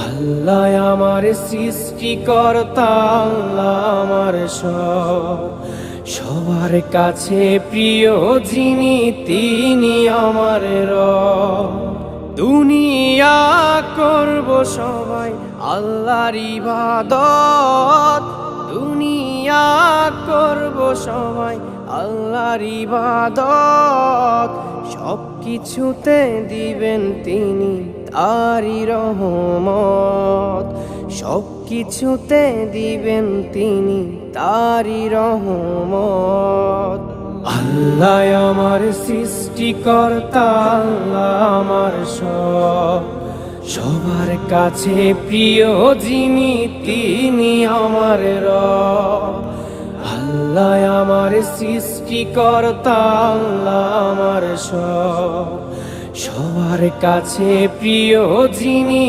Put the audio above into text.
আল্লাহ আমার সৃষ্টিকর্তা, আল্লাহ আমার সবার কাছে প্রিয় যিনি, তিনি আমার রব। দুনিয়া করব সবাই আল্লাহর ইবাদত, দুনিয়া করব সবাই আল্লাহর ইবাদত। সব কিছুতে দিবেন তিনি তারই রহমত, সব কিছুতে দিবেন তিনি তারই রহমত। আল্লাহ আমার সৃষ্টিকর্তা, আল্লাহ আমার সবার কাছে প্রিয় যিনি, তিনি আমার রব। আল্লাহ আমার সৃষ্টিকর্তা, আল্লাহ আমার সবার কাছে প্রিয় যিনি।